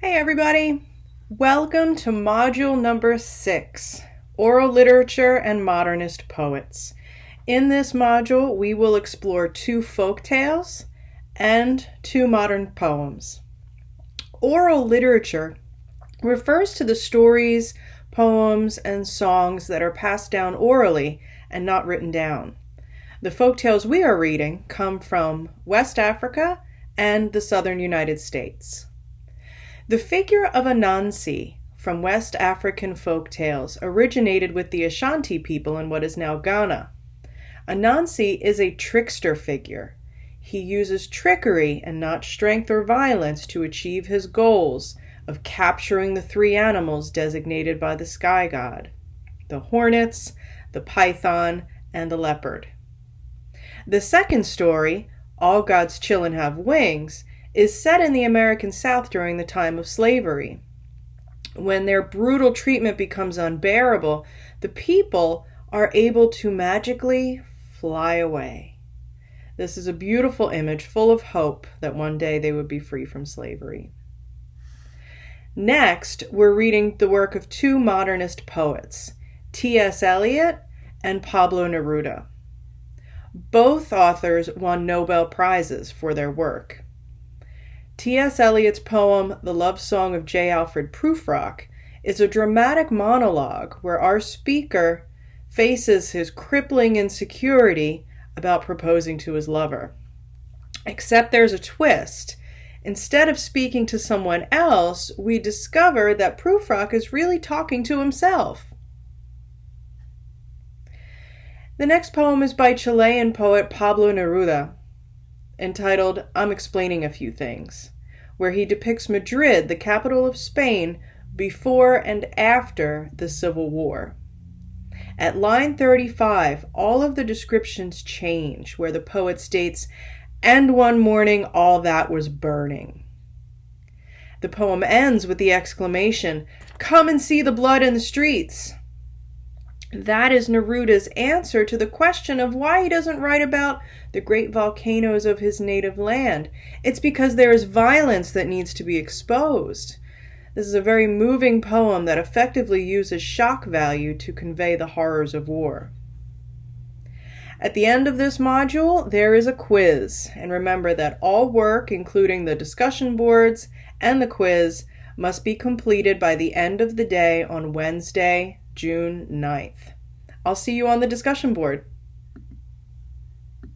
Hey everybody! Welcome to module number 6, Oral Literature and Modernist Poets. In this module, we will explore 2 folk tales and 2 modern poems. Oral literature refers to the stories, poems, and songs that are passed down orally and not written down. The folk tales we are reading come from West Africa and the southern United States. The figure of Anansi from West African folk tales originated with the Ashanti people in what is now Ghana. Anansi is a trickster figure. He uses trickery and not strength or violence to achieve his goals of capturing the 3 animals designated by the sky god: the hornets, the python, and the leopard. The second story, All God's Children Have Wings, is set in the American South during the time of slavery. When their brutal treatment becomes unbearable, the people are able to magically fly away. This is a beautiful image full of hope that one day they would be free from slavery. Next, we're reading the work of 2 modernist poets, T.S. Eliot and Pablo Neruda. Both authors won Nobel Prizes for their work. T.S. Eliot's poem, The Love Song of J. Alfred Prufrock, is a dramatic monologue where our speaker faces his crippling insecurity about proposing to his lover. Except there's a twist. Instead of speaking to someone else, we discover that Prufrock is really talking to himself. The next poem is by Chilean poet Pablo Neruda, entitled I'm Explaining a Few Things, where he depicts Madrid, the capital of Spain, before and after the Civil War. At line 35, all of the descriptions change, where the poet states, "And one morning all that was burning." The poem ends with the exclamation, "Come and see the blood in the streets." That is Neruda's answer to the question of why he doesn't write about the great volcanoes of his native land. It's because there is violence that needs to be exposed. This is a very moving poem that effectively uses shock value to convey the horrors of war. At the end of this module, there is a quiz, and remember that all work, including the discussion boards and the quiz, must be completed by the end of the day on Wednesday, June 9th. I'll see you on the discussion board.